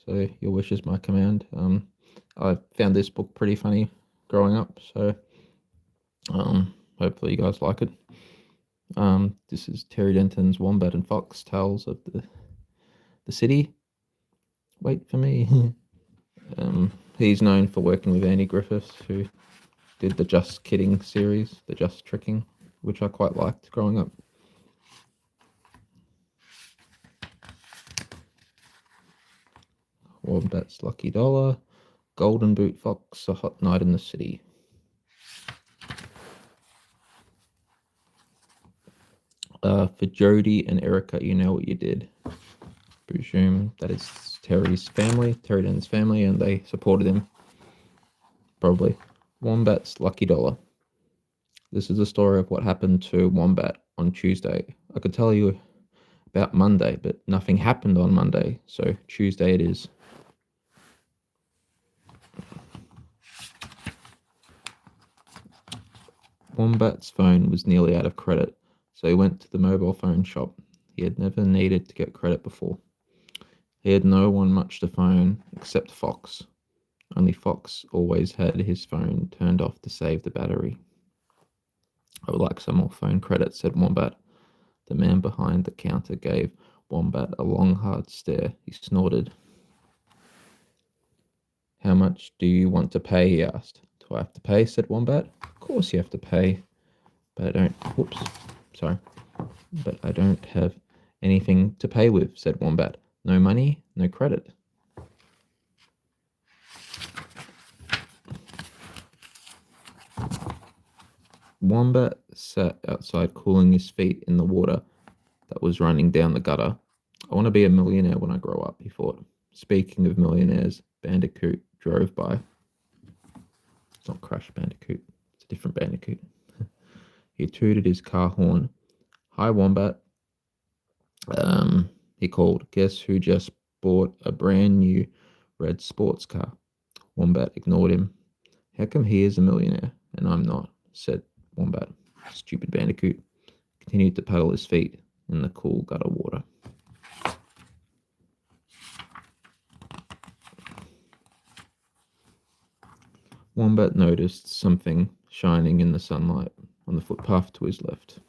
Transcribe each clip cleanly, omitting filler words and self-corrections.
so your wish is my command. I found this book pretty funny growing up, so hopefully you guys like it. This is Terry Denton's Wombat and Fox Tales of the City. Wait for me. He's known for working with Andy Griffiths, who did the Just Kidding series, the Just Tricking, which I quite liked growing up. Wombat's Lucky Dollar, Golden Boot Fox, A Hot Night in the City. For Jody and Erica, you know what you did. Presume that is Terry's family, Terry Denton's family, and they supported him. Probably. Wombat's Lucky Dollar. This is the story of what happened to Wombat on Tuesday. I could tell you about Monday, but nothing happened on Monday, so Tuesday it is. Wombat's phone was nearly out of credit, so he went to the mobile phone shop. He had never needed to get credit before. He had no one much to phone except Fox. Only Fox always had his phone turned off to save the battery. I would like some more phone credit, said Wombat. The man behind the counter gave Wombat a long, hard stare. He snorted. How much do you want to pay? He asked. Do I have to pay? Said Wombat. Of course you have to pay. But I don't. Whoops. Sorry. But I don't have anything to pay with, said Wombat. No money, no credit. Wombat sat outside cooling his feet in the water that was running down the gutter. I want to be a millionaire when I grow up, he thought. Speaking of millionaires, Bandicoot drove by. It's not Crash Bandicoot. It's a different Bandicoot. He tooted his car horn. Hi, Wombat. He called. Guess who just bought a brand new red sports car? Wombat ignored him. How come he is a millionaire and I'm not? Said Wombat. Stupid Bandicoot continued to paddle his feet in the cool gutter water. Wombat noticed something shining in the sunlight on the footpath to his left.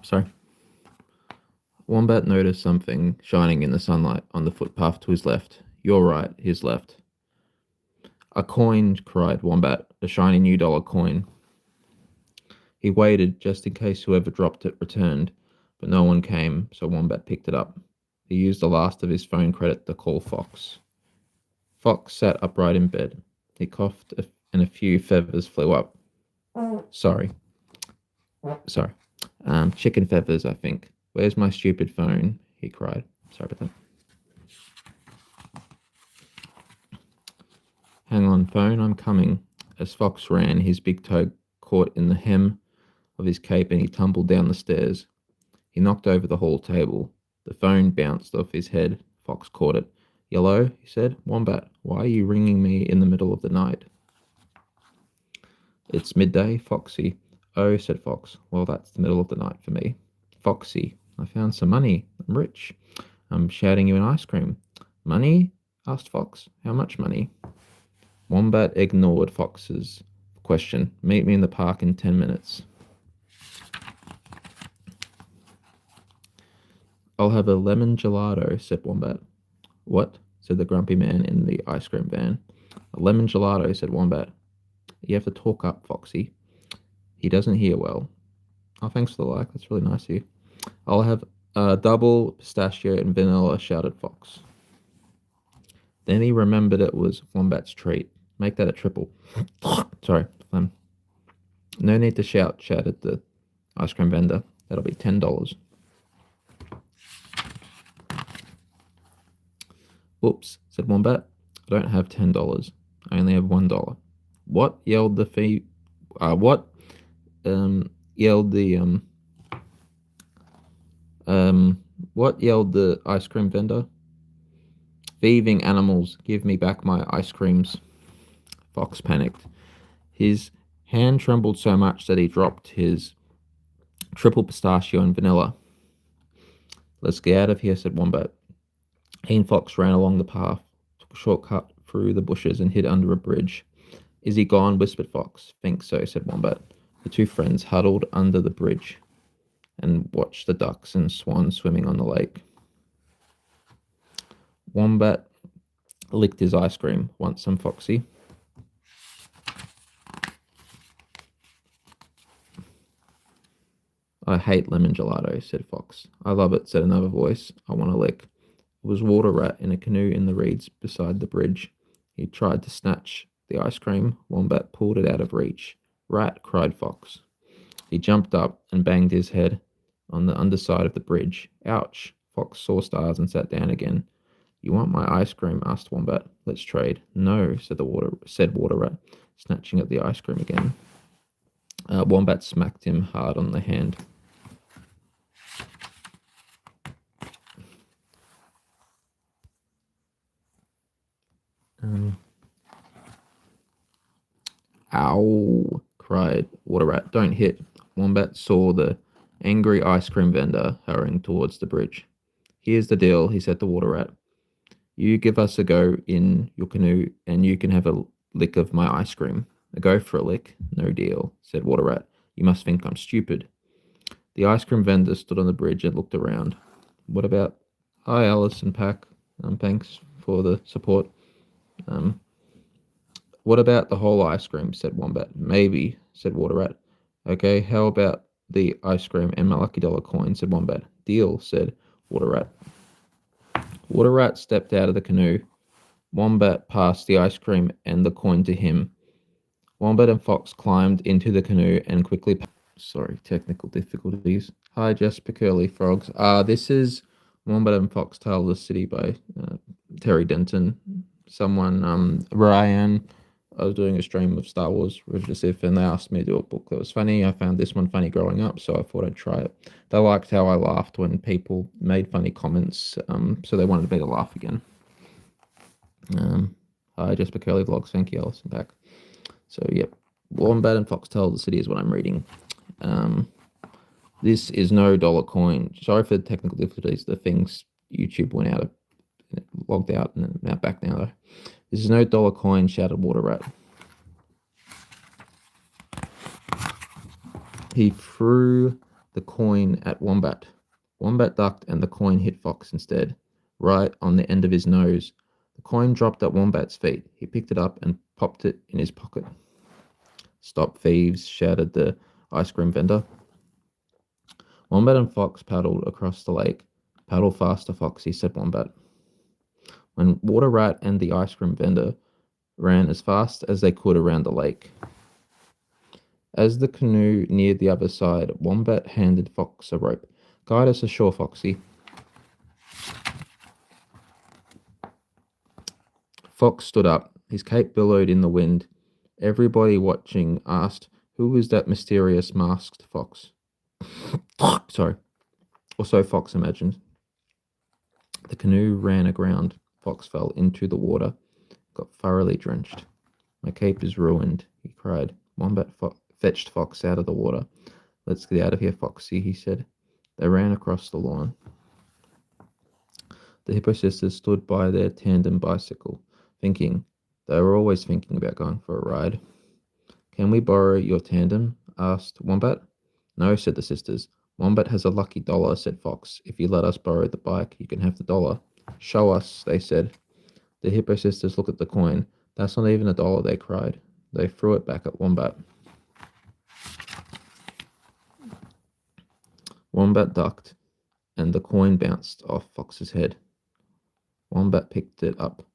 Sorry. Wombat noticed something shining in the sunlight on the footpath to his left. You're right, his left. A coin, cried Wombat, a shiny new dollar coin. He waited just in case whoever dropped it returned, but no one came, so Wombat picked it up. He used the last of his phone credit to call Fox. Fox sat upright in bed. He coughed and a few feathers flew up. Sorry. Chicken feathers, I think. Where's my stupid phone? He cried. Sorry about that. Hang on, phone, I'm coming. As Fox ran, his big toe caught in the hem of his cape and he tumbled down the stairs. He knocked over the hall table. The phone bounced off his head. Fox caught it. Yellow, he said. Wombat, why are you ringing me in the middle of the night? It's midday, Foxy. Oh, said Fox. Well, that's the middle of the night for me. Foxy, I found some money. I'm rich. I'm shouting you an ice cream. Money? Asked Fox. How much money? Wombat ignored Fox's question. Meet me in the park in 10 minutes. I'll have a lemon gelato, said Wombat. What? Said the grumpy man in the ice cream van. A lemon gelato, said Wombat. You have to talk up, Foxy. He doesn't hear well. Oh, thanks for the like. That's really nice of you. I'll have a double pistachio and vanilla, shouted Fox. Then he remembered it was Wombat's treat. Make that a triple. Sorry. No need to shout, shouted the ice cream vendor. That'll be $10. Oops, said Wombat. I don't have $10. I only have $1. What? Yelled the What? Yelled the what yelled the ice cream vendor? Thieving animals, give me back my ice creams. Fox panicked. His hand trembled so much that he dropped his triple pistachio and vanilla. Let's get out of here, said Wombat. He and Fox ran along the path, took a shortcut through the bushes, and hid under a bridge. Is he gone? Whispered Fox. Think so, said Wombat. The two friends huddled under the bridge and watched the ducks and swans swimming on the lake. Wombat licked his ice cream. Want some, Foxy? I hate lemon gelato, said Fox. I love it, said another voice. I want a lick. It was Water Rat in a canoe in the reeds beside the bridge. He tried to snatch the ice cream. Wombat pulled it out of reach. Rat, cried Fox. He jumped up and banged his head on the underside of the bridge. Ouch! Fox saw stars and sat down again. You want my ice cream? Asked Wombat. Let's trade. No, said Water Rat, snatching at the ice cream again. Wombat smacked him hard on the hand. Ow, cried Water Rat. Don't hit. Wombat saw the angry ice cream vendor hurrying towards the bridge. Here's the deal, he said to Water Rat. You give us a go in your canoe and you can have a lick of my ice cream. A go for a lick? No deal, said Water Rat. You must think I'm stupid. The ice cream vendor stood on the bridge and looked around. What about... Hi, Alice and Pack. Thanks for the support. What about the whole ice cream, said Wombat. Maybe, said Water Rat. Okay, how about the ice cream and my lucky dollar coin, said Wombat. Deal, said Water Rat. Water Rat stepped out of the canoe. Wombat passed the ice cream and the coin to him. Wombat and Fox climbed into the canoe and quickly... Sorry, technical difficulties. Hi, Jasper Curly Frogs. This is Wombat and Fox Tale of the City by Terry Denton. Ryan, I was doing a stream of Star Wars Revenge of the Sith, and they asked me to do a book that was funny. I found this one funny growing up, so I thought I'd try it. They liked how I laughed when people made funny comments, so they wanted me to laugh again. Hi, Jasper Curly Vlogs. Thank you, Alison back. So, yep, Wombat and Fox Tale of the City is what I'm reading. This is no dollar coin. Sorry for the technical difficulties. The things YouTube went out of, logged out and now back now though. This is no dollar coin, shouted Water Rat. He threw the coin at Wombat. Wombat ducked and the coin hit Fox instead, right on the end of his nose. The coin dropped at Wombat's feet. He picked it up and popped it in his pocket. Stop thieves, shouted the ice cream vendor. Wombat and Fox paddled across the lake. Paddle faster, Foxy, said Wombat. When Water Rat and the ice cream vendor ran as fast as they could around the lake. As the canoe neared the other side, Wombat handed Fox a rope. Guide us ashore, Foxy. Fox stood up. His cape billowed in the wind. Everybody watching asked, who is that mysterious masked fox? Sorry. Or so Fox imagined. The canoe ran aground. Fox fell into the water, got thoroughly drenched. My cape is ruined, he cried. Wombat fetched Fox out of the water. Let's get out of here, Foxy, he said. They ran across the lawn. The Hippo sisters stood by their tandem bicycle, thinking. They were always thinking about going for a ride. Can we borrow your tandem? Asked Wombat. No, said the sisters. Wombat has a lucky dollar, said Fox. If you let us borrow the bike, you can have the dollar. Show us, they said. The Hippo sisters looked at the coin. That's not even $1, they cried. They threw it back at Wombat. Wombat ducked, and the coin bounced off Fox's head. Wombat picked it up.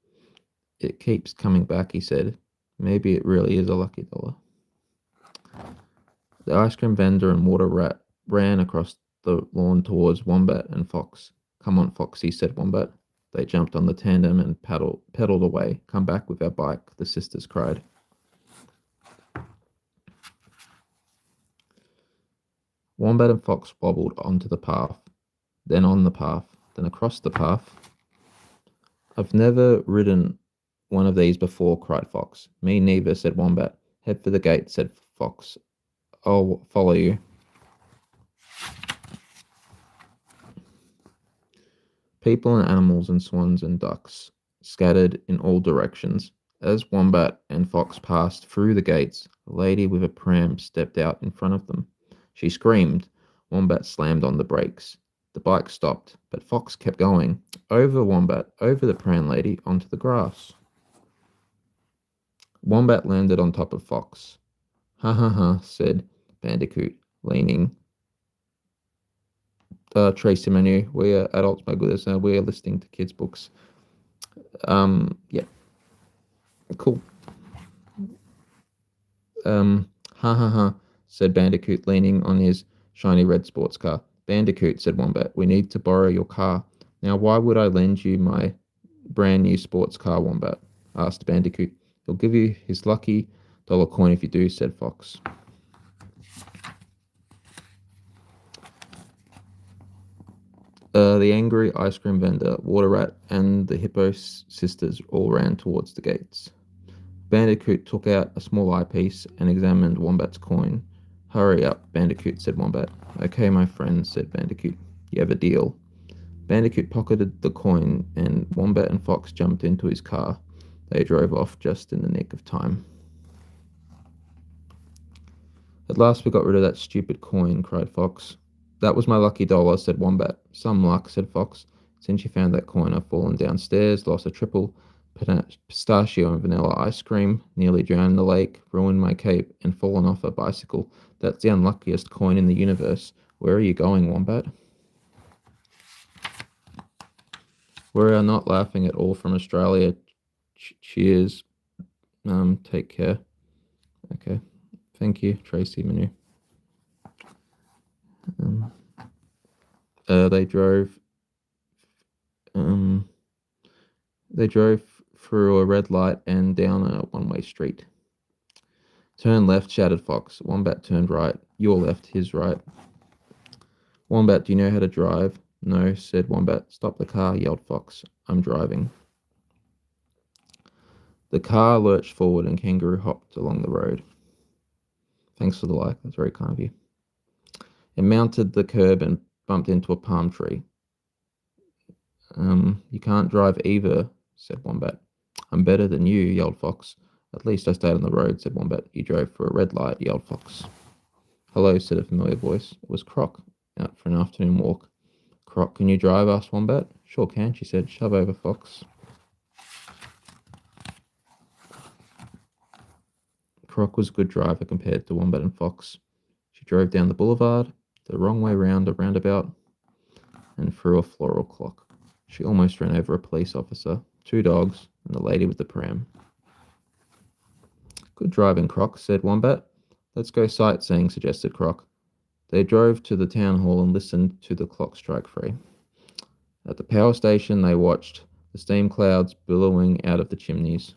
It keeps coming back, he said. Maybe it really is a lucky dollar. The ice cream vendor and Water Rat ran across the lawn towards Wombat and Fox. Come on, Foxy, said Wombat. They jumped on the tandem and pedaled away. Come back with our bike, the sisters cried. Wombat and Fox wobbled onto the path, then on the path, then across the path. I've never ridden one of these before, cried Fox. Me neither, said Wombat. Head for the gate, said Fox. I'll follow you. People and animals and swans and ducks scattered in all directions. As Wombat and Fox passed through the gates, a lady with a pram stepped out in front of them. She screamed. Wombat slammed on the brakes. The bike stopped, but Fox kept going. Over Wombat, over the pram lady, onto the grass. Wombat landed on top of Fox. Ha ha ha, said Bandicoot, leaning. Tracy Manu, we are adults, my goodness, and we are listening to kids' books. Yeah. Cool. Ha ha ha, said Bandicoot, leaning on his shiny red sports car. Bandicoot, said Wombat, we need to borrow your car. Now, why would I lend you my brand new sports car, Wombat? Asked Bandicoot. He'll give you his lucky dollar coin if you do, said Fox. The angry ice cream vendor, Water Rat, and the Hippo sisters all ran towards the gates. Bandicoot took out a small eyepiece and examined Wombat's coin. Hurry up, Bandicoot, said Wombat. Okay, my friend, said Bandicoot. You have a deal. Bandicoot pocketed the coin, and Wombat and Fox jumped into his car. They drove off just in the nick of time. At last we got rid of that stupid coin, cried Fox. That was my lucky dollar, said Wombat. Some luck, said Fox. Since you found that coin, I've fallen downstairs, lost a triple pistachio and vanilla ice cream, nearly drowned in the lake, ruined my cape, and fallen off a bicycle. That's the unluckiest coin in the universe. Where are you going, Wombat? We are not laughing at all from Australia. Cheers. Take care. Okay. Thank you, Tracy Manu. They drove through a red light and down a one-way street. Turn left, shouted Fox. Wombat turned right. Your left, his right. Wombat, do you know how to drive? No, said Wombat. Stop the car, yelled Fox. I'm driving. The car lurched forward and Kangaroo hopped along the road. Thanks for the like. That's very kind of you. It mounted the curb and bumped into a palm tree. You can't drive either, said Wombat. I'm better than you, yelled Fox. At least I stayed on the road, said Wombat. You drove for a red light, yelled Fox. Hello, said a familiar voice. It was Croc, out for an afternoon walk. Croc, can you drive? Asked Wombat. Sure can, she said. Shove over, Fox. Croc was a good driver compared to Wombat and Fox. She drove down the boulevard, the wrong way round a roundabout, and through a floral clock. She almost ran over a police officer, 2 dogs, and the lady with the pram. Good driving, Croc, said Wombat. Let's go sightseeing, suggested Croc. They drove to the town hall and listened to the clock strike 3. At the power station, they watched the steam clouds billowing out of the chimneys.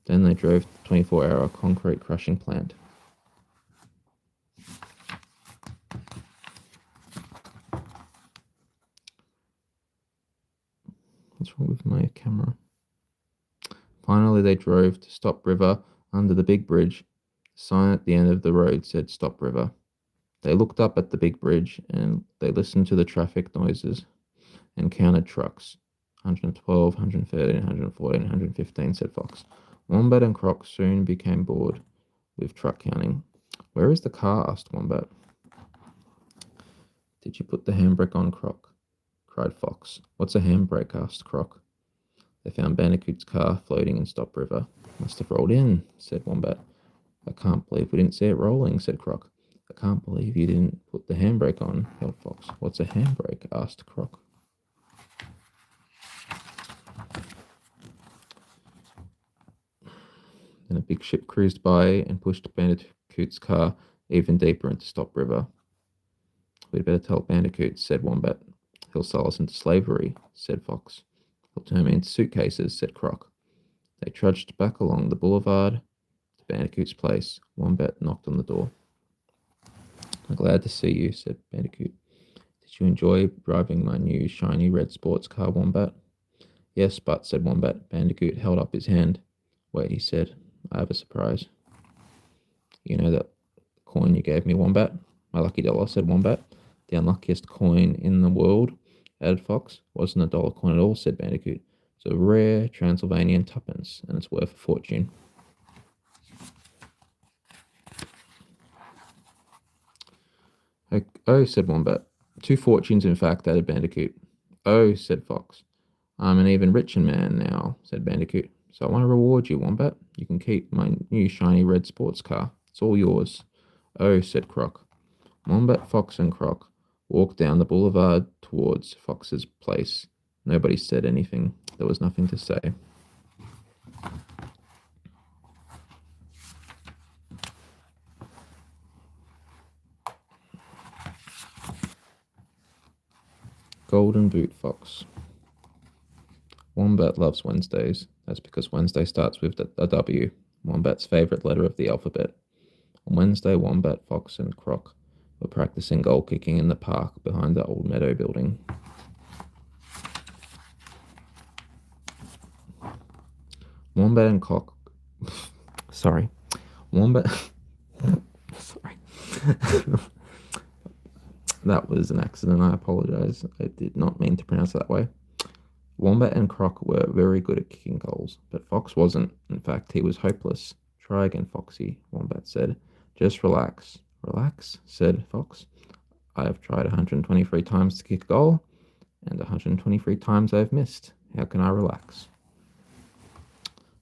Then they drove to the 24-hour concrete crushing plant. What's wrong with my camera? Finally, they drove to Stop River under the big bridge. The sign at the end of the road said Stop River. They looked up at the big bridge and they listened to the traffic noises and counted trucks. 112, 113, 114, 115, said Fox. Wombat and Croc soon became bored with truck counting. Where is the car? Asked Wombat. Did you put the handbrake on, Croc? Cried Fox. What's a handbrake? Asked Croc. They found Bandicoot's car floating in Stop River. Must have rolled in, said Wombat. I can't believe we didn't see it rolling, said Croc. I can't believe you didn't put the handbrake on, yelled Fox. What's a handbrake? Asked Croc. Then a big ship cruised by and pushed Bandicoot's car even deeper into Stop River. We'd better tell Bandicoot, said Wombat. He'll sell us into slavery, said Fox. He'll turn me into suitcases, said Croc. They trudged back along the boulevard to Bandicoot's place. Wombat knocked on the door. I'm glad to see you, said Bandicoot. Did you enjoy driving my new shiny red sports car, Wombat? Yes, but, said Wombat. Bandicoot held up his hand. Wait, he said. I have a surprise. You know that coin you gave me, Wombat? My lucky dollar, said Wombat. The unluckiest coin in the world, added Fox. Wasn't a dollar coin at all, said Bandicoot. It's a rare Transylvanian tuppence, and it's worth a fortune. Oh, said Wombat. 2 fortunes, in fact, added Bandicoot. Oh, said Fox. I'm an even richer man now, said Bandicoot. So I want to reward you, Wombat. You can keep my new shiny red sports car. It's all yours. Oh, said Croc. Wombat, Fox, and Croc walked down the boulevard towards Fox's place. Nobody said anything. There was nothing to say. Golden Boot Fox. Wombat loves Wednesdays. That's because Wednesday starts with a W, Wombat's favourite letter of the alphabet. On Wednesday, Wombat, Fox, and Croc were practicing goal kicking in the park behind the old meadow building. Wombat and Cock. Sorry. Wombat. Sorry. That was an accident. I apologize. I did not mean to pronounce it that way. Wombat and Croc were very good at kicking goals, but Fox wasn't. In fact, he was hopeless. Try again, Foxy, Wombat said. Just relax. Relax, said Fox. I have tried 123 times to kick a goal, and 123 times I've missed. How can I relax?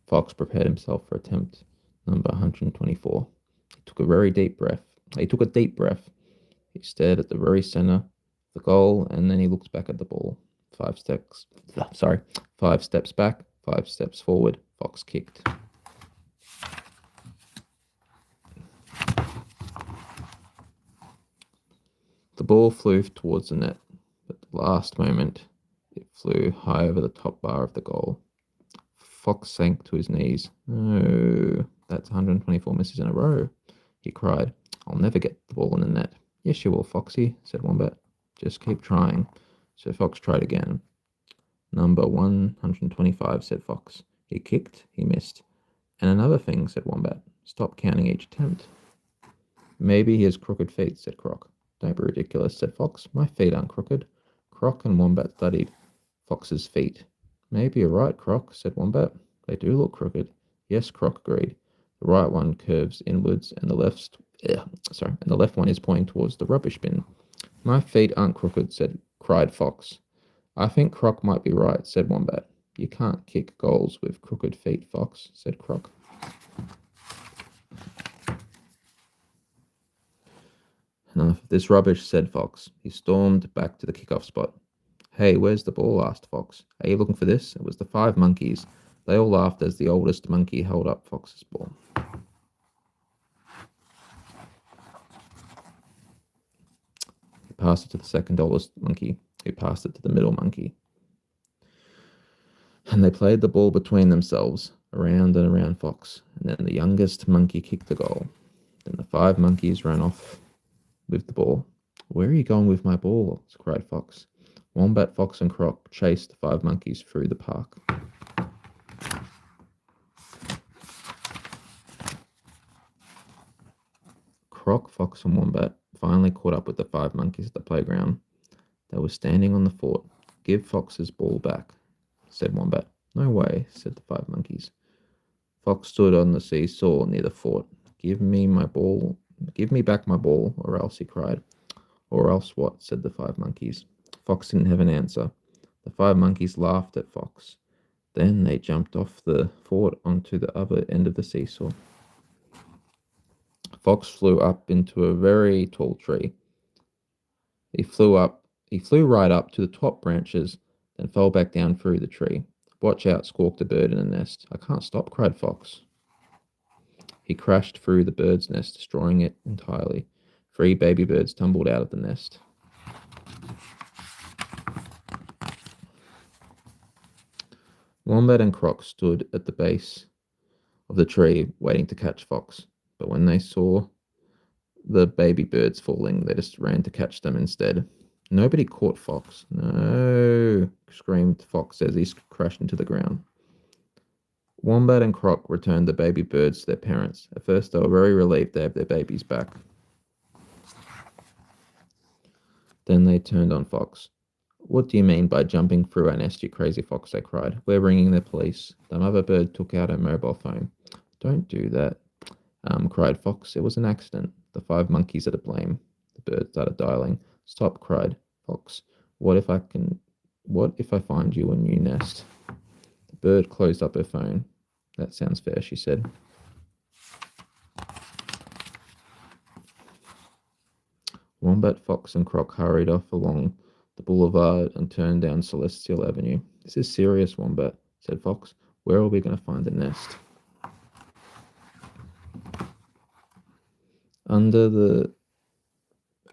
Fox prepared himself for attempt number 124. He took a deep breath. He stared at the very center of the goal, and then he looked back at the ball. 5 steps back, 5 steps forward. Fox kicked. The ball flew towards the net, but at the last moment it flew high over the top bar of the goal. Fox sank to his knees. No, that's 124 misses in a row, he cried. I'll never get the ball in the net. Yes, you will, Foxy, said Wombat. Just keep trying. So Fox tried again. Number 125, said Fox. He kicked, he missed. And another thing, said Wombat. Stop counting each attempt. Maybe he has crooked feet, said Croc. Don't be ridiculous, said Fox. My feet aren't crooked. Croc and Wombat studied Fox's feet. Maybe you're right, Croc, said Wombat. They do look crooked. Yes, Croc agreed. The right one curves inwards, and the left one is pointing towards the rubbish bin. My feet aren't crooked, cried Fox. I think Croc might be right, said Wombat. You can't kick goals with crooked feet, Fox, said Croc. Enough of this rubbish, said Fox. He stormed back to the kickoff spot. Hey, where's the ball? Asked Fox. Are you looking for this? It was the 5 monkeys. They all laughed as the oldest monkey held up Fox's ball. He passed it to the second oldest monkey, who passed it to the middle monkey. And they played the ball between themselves, around and around Fox, and then the youngest monkey kicked the goal. Then the 5 monkeys ran off with the ball. Where are you going with my ball? Cried Fox. Wombat, Fox, and Croc chased the 5 monkeys through the park. Croc, Fox, and Wombat finally caught up with the 5 monkeys at the playground. They were standing on the fort. Give Fox's ball back, said Wombat. No way, said the 5 monkeys. Fox stood on the seesaw near the fort. Give me back my ball, or else, he cried. Or else what, said the 5 monkeys. Fox didn't have an answer. The 5 monkeys laughed at Fox. Then they jumped off the fort onto the other end of the seesaw. Fox flew up into a very tall tree. He flew right up to the top branches, then fell back down through the tree. Watch out, squawked a bird in the nest. I can't stop, cried Fox. He crashed through the bird's nest, destroying it entirely. 3 baby birds tumbled out of the nest. Wombat and Croc stood at the base of the tree, waiting to catch Fox. But when they saw the baby birds falling. They just ran to catch them instead. Nobody caught Fox. No, screamed Fox as he crashed into the ground. Wombat and Croc returned the baby birds to their parents. At first, they were very relieved to have their babies back. Then they turned on Fox. What do you mean by jumping through our nest, you crazy fox? They cried. We're ringing the police. The mother bird took out her mobile phone. Don't do that, cried Fox. It was an accident. The 5 monkeys are to blame. The bird started dialing. Stop, cried Fox. What if I find you a new nest? The bird closed up her phone. That sounds fair, she said. Wombat, Fox, and Croc hurried off along the boulevard and turned down Celestial Avenue. This is serious, Wombat, said Fox. Where are we going to find a nest? Under the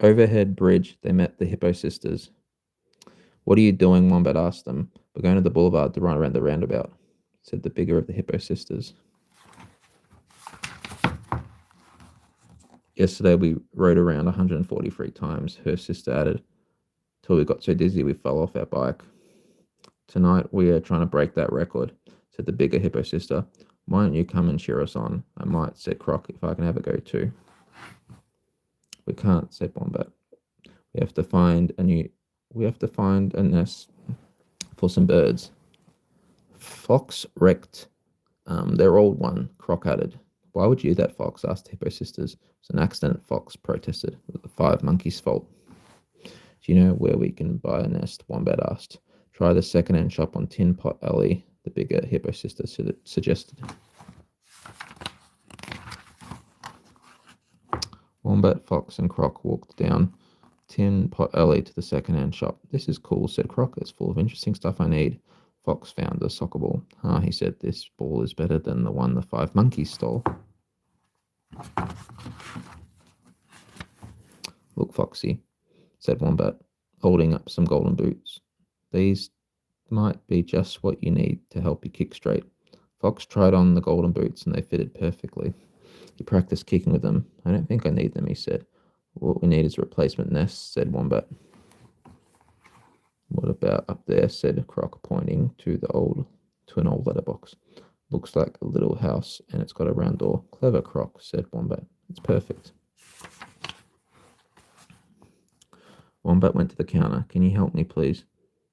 overhead bridge, they met the Hippo sisters. What are you doing? Wombat asked them. We're going to the boulevard to run around the roundabout, said the bigger of the Hippo sisters. Yesterday we rode around 143 times, her sister added, till we got so dizzy we fell off our bike. Tonight we are trying to break that record, said the bigger Hippo sister. Why don't you come and cheer us on? I might, said Croc, if I can have a go too. We can't, said Wombat. We have to find a nest for some birds. Fox wrecked their old one, Croc added. Why would you do that, Fox? Asked the Hippo sisters. It was an accident, Fox protested. It was the 5 monkeys' fault. Do you know where we can buy a nest? Wombat asked. Try the second-hand shop on Tin Pot Alley, the bigger Hippo sister suggested. Wombat, Fox, and Croc walked down Tin Pot Alley to the second-hand shop. This is cool, said Croc. It's full of interesting stuff I need. Fox found a soccer ball. He said, this ball is better than the one the 5 monkeys stole. Look, Foxy, said Wombat, holding up some golden boots. These might be just what you need to help you kick straight. Fox tried on the golden boots and they fitted perfectly. He practiced kicking with them. I don't think I need them, he said. What we need is a replacement nest, said Wombat. What about up there, said Croc, pointing to an old letterbox. Looks like a little house and it's got a round door. Clever, Croc, said Wombat. It's perfect. Wombat went to the counter. Can you help me, please?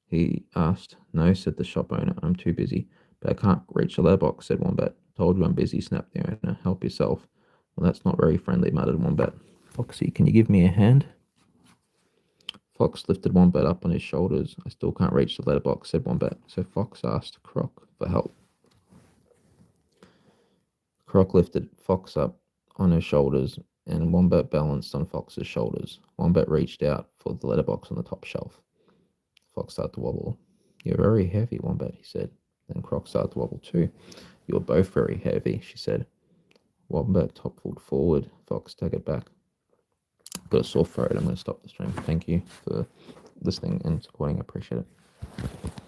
He asked. No, said the shop owner. I'm too busy. But I can't reach the letterbox, said Wombat. Told you I'm busy, snapped the owner. Help yourself. Well, that's not very friendly, muttered Wombat. Foxy, can you give me a hand? Fox lifted Wombat up on his shoulders. I still can't reach the letterbox, said Wombat. So Fox asked Croc for help. Croc lifted Fox up on her shoulders, and Wombat balanced on Fox's shoulders. Wombat reached out for the letterbox on the top shelf. Fox started to wobble. You're very heavy, Wombat, he said. Then Croc started to wobble too. You're both very heavy, she said. Wombat toppled forward. Fox staggered back. Got a sore throat. I'm going to stop the stream. Thank you for listening and supporting. I appreciate it.